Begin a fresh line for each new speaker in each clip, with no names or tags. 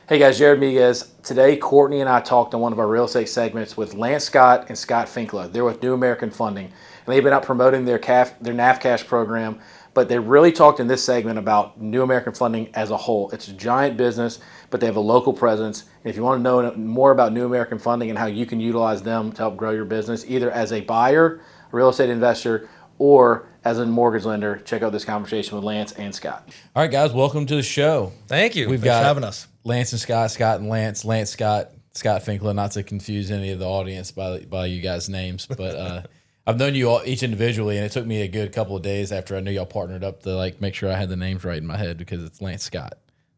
Hey guys, Jared Miguez. Today, Courtney and I talked on one of our real estate segments with Lance Scott and Scott Finklea. They're with New American Funding, and they've been out promoting their NAF Cash program. But they really talked in this segment about New American Funding as a whole. It's a giant business, but they have a local presence. And if you want to know more about New American Funding and how you can utilize them to help grow your business, either as a buyer, a real estate investor, or as a mortgage lender, check out this conversation with Lance and Scott.
All right, guys, welcome to the show.
Thank you.
We've
Thanks
got
for having us.
Lance and Scott, Scott and Lance, Lance, Scott, Scott Finklea, not to confuse any of the audience by you guys' names, but I've known you all each individually, and it took me a good couple of days after I knew y'all partnered up to make sure I had the names right in my head, because it's Lance Scott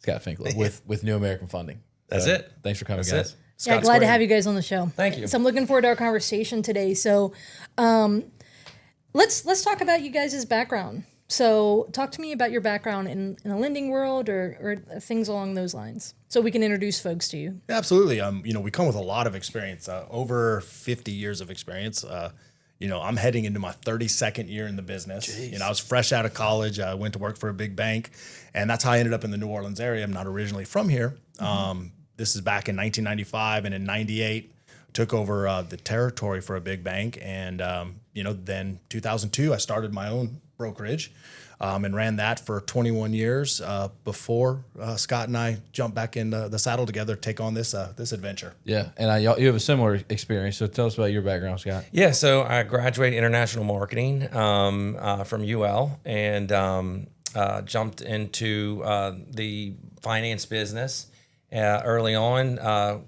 Finklea with New American Funding.
That's it.
Thanks for coming,
That's
guys.
it.
Yeah,
Scott's
glad to
great.
have you guys on the show.
Thank you.
So I'm looking forward to our conversation today. So let's talk about you guys' background. So talk to me about your background in the lending world or things along those lines, so we can introduce folks to you.
Absolutely. We come with a lot of experience, over 50 years of experience. I'm heading into my 32nd year in the business.
Jeez.
I was fresh out of college. I went to work for a big bank, and that's how I ended up in the New Orleans area. I'm not originally from here. This is back in 1995, and in 98, took over the territory for a big bank. And, then 2002, I started my own brokerage and ran that for 21 years before Scott and I jumped back in the saddle together to take on this adventure.
Yeah, and you have a similar experience, so tell us about your background, Scott.
Yeah, so I graduated international marketing from UL and jumped into the finance business early on.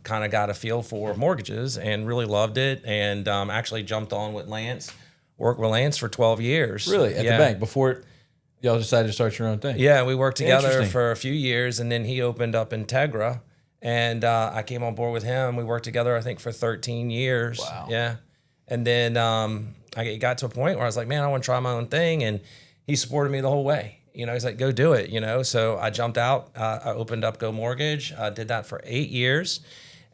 Kind of got a feel for mortgages and really loved it, and actually jumped on with Lance. Worked with Lance for 12 years.
Really, at the bank before y'all decided to start your own thing?
Yeah, we worked together
Interesting.
for a few years, and then he opened up Integra, and I came on board with him. We worked together, I think, for 13 years.
Wow.
Yeah. And then I got to a point where I was like, man, I want to try my own thing, and he supported me the whole way. He's like, go do it, So I jumped out. I opened up Go Mortgage. I did that for 8 years.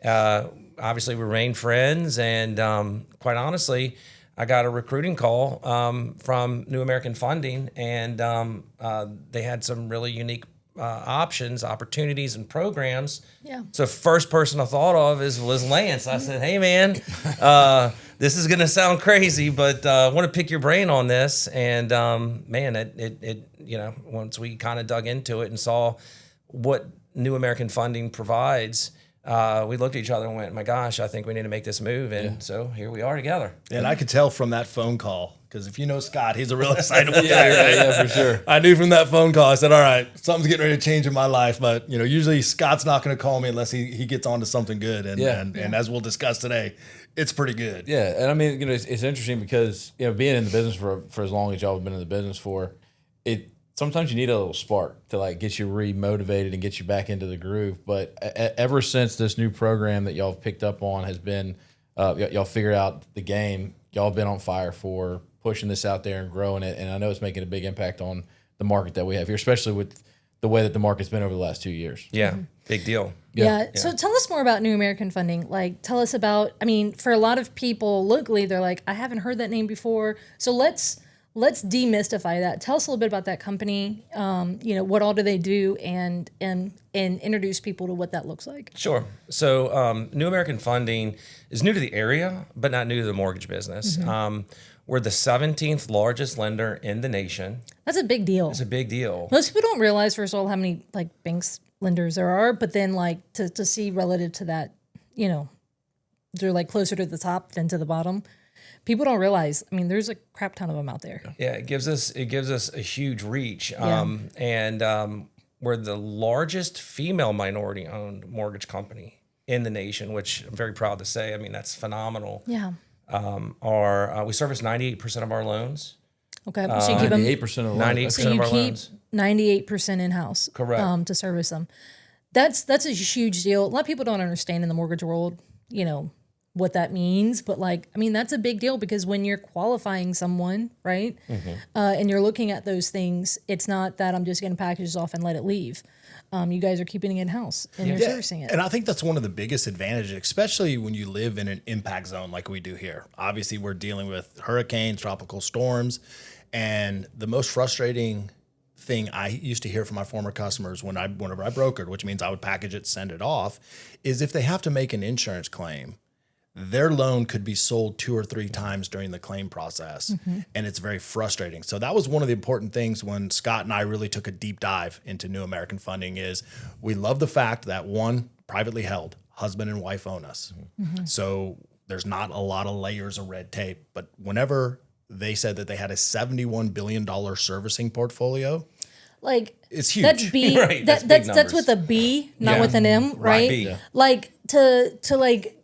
Obviously, we remained friends, and quite honestly, I got a recruiting call from New American Funding, and they had some really unique opportunities, and programs.
Yeah.
So first person I thought of was Lance. I said, hey, man, this is going to sound crazy, but I want to pick your brain on this. And, man, it once we kind of dug into it and saw what New American Funding provides, we looked at each other and went, my gosh, I think we need to make this move. And so here we are together.
And I could tell from that phone call, because if you know Scott, he's a real excitable guy, right?
Yeah, for sure.
I knew from that phone call, I said, all right, something's getting ready to change in my life. But, usually Scott's not going to call me unless he gets onto something good. And as we'll discuss today, it's pretty good.
Yeah, and I mean, it's interesting because, being in the business for as long as y'all have been in the business for, sometimes you need a little spark to get you re-motivated and get you back into the groove. But ever since this new program that y'all have picked up on has been, y'all figured out the game, y'all have been on fire for pushing this out there and growing it. And I know it's making a big impact on the market that we have here, especially with the way that the market's been over the last 2 years.
Yeah, big deal.
Yeah. So tell us more about New American Funding. Tell us about, for a lot of people locally, they're like, I haven't heard that name before. So let's demystify that. Tell us a little bit about that company. What all do they do, and introduce people to what that looks like.
Sure. So New American Funding is new to the area, but not new to the mortgage business.
Mm-hmm.
We're the 17th largest lender in the nation.
That's a big deal.
It's a big deal.
Most people don't realize, first of all, how many banks lenders there are, but then to see relative to that, they're closer to the top than to the bottom. People don't realize. There's a crap ton of them out there.
Yeah, it gives us a huge reach.
Yeah.
And we're the largest female minority-owned mortgage company in the nation, which I'm very proud to say. That's phenomenal.
Yeah.
We service 98% of our loans.
Okay. So you keep them
98% of the
98%
So you
of our
keep
loans.
98% in house.
Correct.
To service them. That's a huge deal. A lot of people don't understand in the mortgage world, what that means, but that's a big deal, because when you're qualifying someone, right, and you're looking at those things, it's not that I'm just getting packages off and let it leave. You guys are keeping it in house and you're servicing it.
And I think that's one of the biggest advantages, especially when you live in an impact zone like we do here. Obviously, we're dealing with hurricanes, tropical storms, and the most frustrating thing I used to hear from my former customers whenever I brokered, which means I would package it, send it off, is if they have to make an insurance claim, their loan could be sold 2 or 3 times during the claim process. And it's very frustrating. So that was one of the important things when Scott and I really took a deep dive into New American Funding is we love the fact that one, privately held, husband and wife own us. So there's not a lot of layers of red tape. But whenever they said that they had a $71 billion servicing portfolio,
like
it's huge.
That's B.
Right,
That's
big
that's with
numbers.
a B, not
Yeah.
with an M, right?
B. Yeah.
Like to like.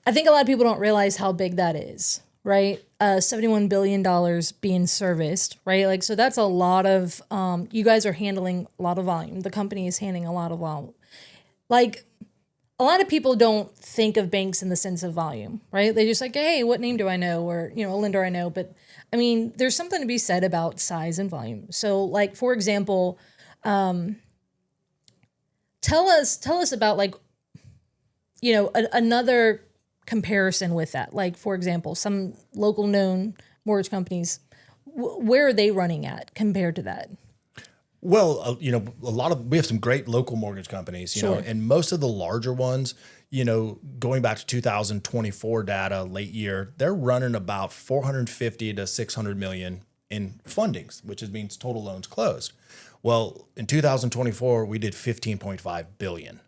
I think a lot of people don't realize how big that is, right? $71 billion being serviced, right? Like, so that's a lot of, you guys are handling a lot of volume. The company is handling a lot of volume. Like, a lot of people don't think of banks in the sense of volume, right? They just like, hey, what name do I know? Or, a lender I know. But I mean, there's something to be said about size and volume. So like, for example, tell us about like, another comparison with that. Like, for example, some local known mortgage companies, where are they running at compared to that?
Well, we have some great local mortgage companies, you know, and most of the larger ones, going back to 2024 data, late year, they're running about 450 to 600 million in fundings, which means total loans closed. Well, in 2024, we did 15.5 billion,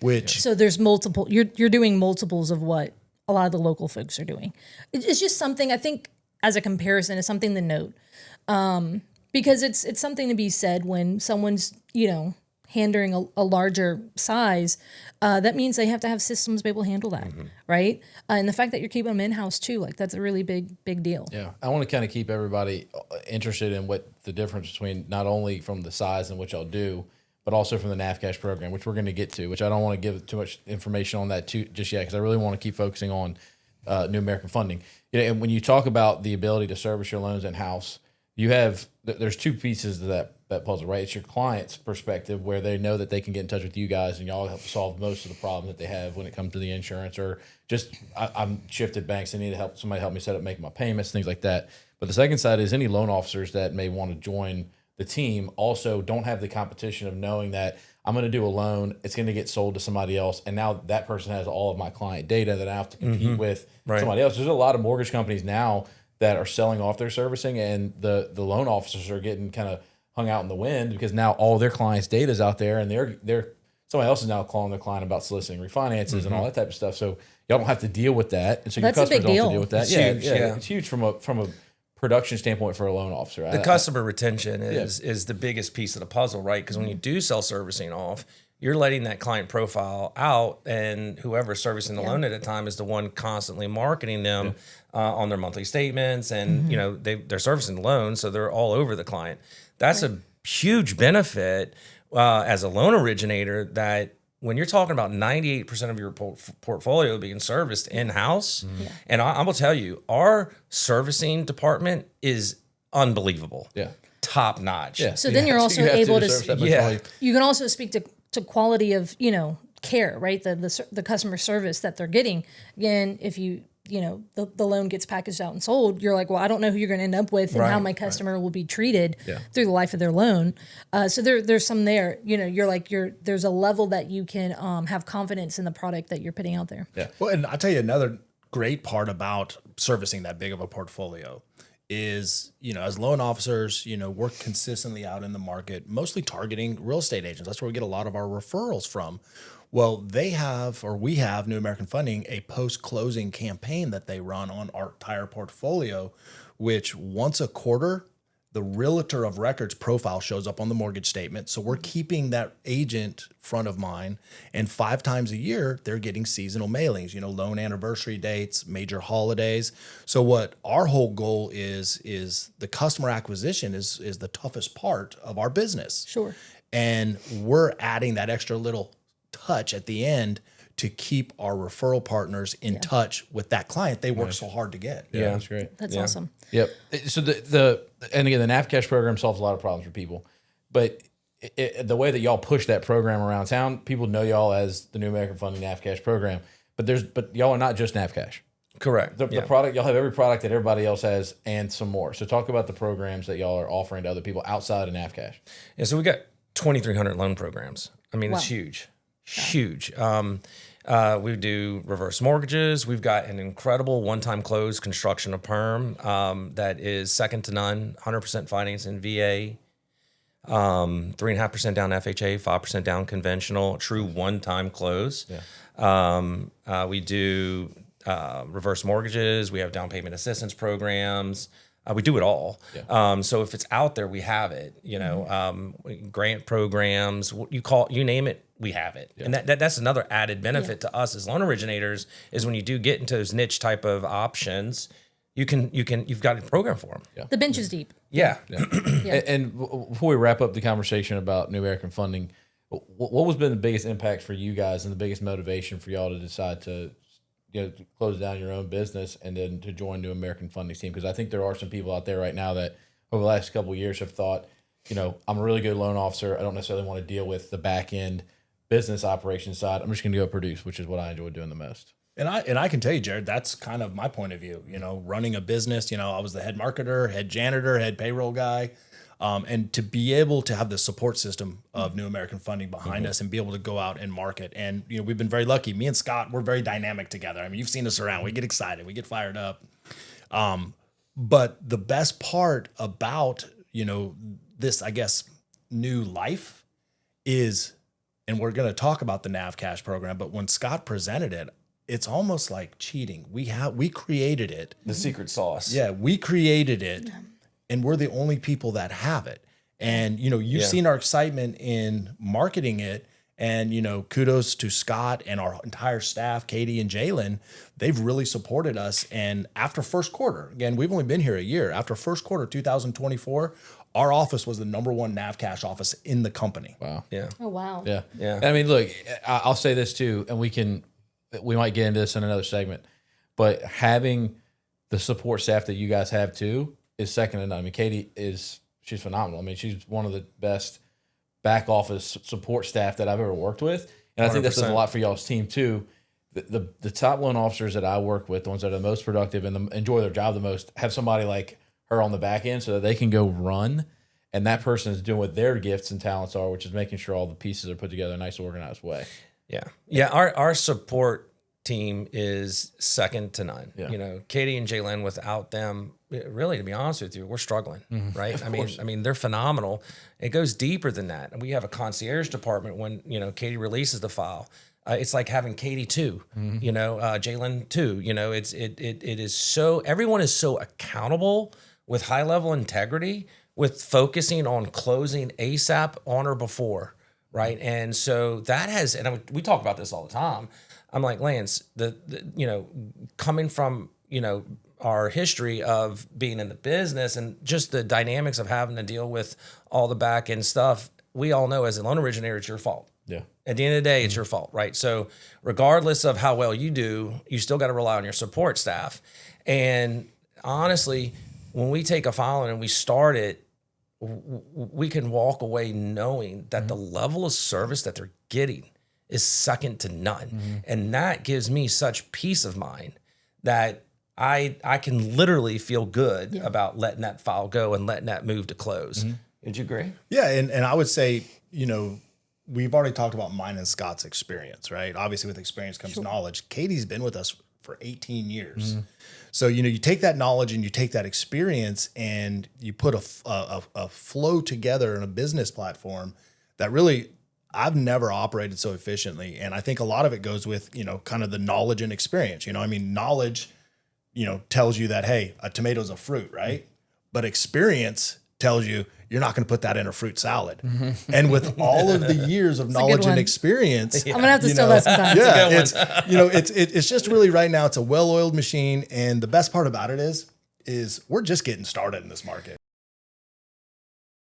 which
So there's multiple, you're doing multiples of what a lot of the local folks are doing. It's just something, I think, as a comparison, is something to note. Because it's something to be said when someone's, handling a larger size, that means they have to have systems to be able to handle that, right? And the fact that you're keeping them in-house too, like that's a really big deal.
Yeah, I want to kind of keep everybody interested in what the difference between not only from the size in which I'll do, but also from the NAF Cash program, which we're going to get to, which I don't want to give too much information on that just yet, because I really want to keep focusing on New American Funding. And when you talk about the ability to service your loans in-house, there's 2 pieces to that puzzle, right? It's your client's perspective, where they know that they can get in touch with you guys and y'all help solve most of the problems that they have when it comes to the insurance, or just I'm shifted banks, I need somebody help me set up, make my payments, things like that. But the second side is any loan officers that may want to join the team also don't have the competition of knowing that I'm going to do a loan, it's going to get sold to somebody else, and now that person has all of my client data that I have to compete with somebody else. There's a lot of mortgage companies now that are selling off their servicing, and the loan officers are getting kind of hung out in the wind because now all their clients' data is out there, and they're somebody else is now calling their client about soliciting refinances and all that type of stuff. So y'all don't have to deal with that, and so
That's
your
a big
customers don't have to
deal.
deal with that.
It's huge, yeah.
It's huge from a production standpoint for a loan officer.
The customer retention is the biggest piece of the puzzle, right? Because when you do sell servicing off, you're letting that client profile out, and whoever's servicing the loan at a time is the one constantly marketing them on their monthly statements, and they're servicing the loan, so they're all over the client. That's a huge benefit as a loan originator, that when you're talking about 98% of your portfolio being serviced in-house, and I'm gonna tell you, our servicing department is unbelievable.
Yeah.
Top notch.
Yeah.
So then you're also
You have
able
service
to,
that much
yeah.
volume.
you can also speak to quality of, care, right? The customer service that they're getting. Again, if the loan gets packaged out and sold, you're like, well, I don't know who you're going to end up with and how my customer will be treated through the life of their loan. So there's some there, there's a level that you can have confidence in the product that you're putting out there.
Yeah.
Well, and I'll tell you another great part about servicing that big of a portfolio is, as loan officers, we're consistently out in the market, mostly targeting real estate agents. That's where we get a lot of our referrals from. Well, we have New American Funding, a post-closing campaign that they run on our entire portfolio, which once a quarter, the realtor of records profile shows up on the mortgage statement. So we're keeping that agent front of mind. And 5 times a year, they're getting seasonal mailings, loan anniversary dates, major holidays. So what our whole goal is the customer acquisition is the toughest part of our business.
Sure.
And we're adding that extra little touch at the end to keep our referral partners in touch with that client they work so hard to get.
Yeah, that's great.
That's awesome.
Yep. So and again, the NAF Cash program solves a lot of problems for people, but the way that y'all push that program around town, people know y'all as the New American Funding NAF Cash program, but y'all are not just NAF Cash.
Correct.
The product, y'all have every product that everybody else has and some more. So talk about the programs that y'all are offering to other people outside of NAF Cash.
Yeah, so we got 2,300 loan programs. I mean,
Wow.
it's huge, huge. We do reverse mortgages. We've got an incredible one-time close construction of perm that is second to none, 100% finance in VA, 3.5% down FHA, 5% down conventional, true one-time close. Yeah. We do reverse mortgages. We have down payment assistance programs. We do it all. Yeah. So if it's out there, we have it. You know, grant programs. You name it, we have it. Yeah. And that's another added benefit to us as loan originators is when you do get into those niche type of options, you've got a program for them.
Yeah. The bench is deep.
Yeah.
And before we wrap up the conversation about New American Funding, what has been the biggest impact for you guys and the biggest motivation for y'all to decide to close down your own business and then to join New American Funding's team? Because I think there are some people out there right now that over the last couple of years have thought, I'm a really good loan officer. I don't necessarily want to deal with the back end business operations side. I'm just going to go produce, which is what I enjoy doing the most.
And I can tell you, Jared, that's kind of my point of view. Running a business, I was the head marketer, head janitor, head payroll guy. And to be able to have the support system of New American Funding behind us and be able to go out and market. And, we've been very lucky. Me and Scott, we're very dynamic together. I mean, you've seen us around. We get excited. We get fired up. But the best part about, this, I guess, new life is, and we're going to talk about the NAF Cash program, but when Scott presented it, it's almost like cheating. We created it.
The secret sauce.
Yeah, we created it. And we're the only people that have it. And, you've seen our excitement in marketing it. And, kudos to Scott and our entire staff, Katie and Jalen. They've really supported us. And after first quarter, again, we've only been here a year. After first quarter 2024, our office was the #1 NAF Cash office in the company.
Wow.
Yeah.
Oh, wow.
Yeah.
Yeah.
I mean, look, I'll say this too, and we might get into this in another segment, but having the support staff that you guys have too is second to none. I mean, Katie she's phenomenal. I mean, she's one of the best back office support staff that I've ever worked with. And I think that does a lot for y'all's team too. The top loan officers that I work with, the ones that are the most productive and enjoy their job the most, have somebody like her on the back end so that they can go run. And that person is doing what their gifts and talents are, which is making sure all the pieces are put together in a nice, organized way.
Yeah. Yeah. Our support team is second to none.
Yeah.
Katie and Jalen, without them, really, to be honest with you, we're struggling, right? I mean, they're phenomenal. It goes deeper than that. And we have a concierge department when, Katie releases the file. It's like having Katie too, Jalen too, it is so, everyone is so accountable with high level integrity, with focusing on closing ASAP on or before. Right. And so that has, and we talk about this all the time. I'm like, Lance, coming from, our history of being in the business and just the dynamics of having to deal with all the back end stuff, we all know as a loan originator, it's your fault.
Yeah.
At the end of the day, it's your fault, right? So regardless of how well you do, you still got to rely on your support staff. And honestly, when we take a file and we start it, we can walk away knowing that the level of service that they're getting is second to none. And that gives me such peace of mind that I can literally feel good about letting that file go and letting that move to close. Would you agree?
Yeah. And I would say, we've already talked about mine and Scott's experience, right? Obviously with experience comes knowledge. Katie's been with us for 18 years. So, you take that knowledge and you take that experience and you put a flow together in a business platform that really I've never operated so efficiently. And I think a lot of it goes with, kind of the knowledge and experience. Knowledge, tells you that, hey, a tomato's a fruit, right? But experience tells you you're not going to put that in a fruit salad. And with all of the years of knowledge and experience,
I'm going to have to steal that sometimes.
Yeah, it's just really right now, it's a well-oiled machine. And the best part about it is we're just getting started in this market.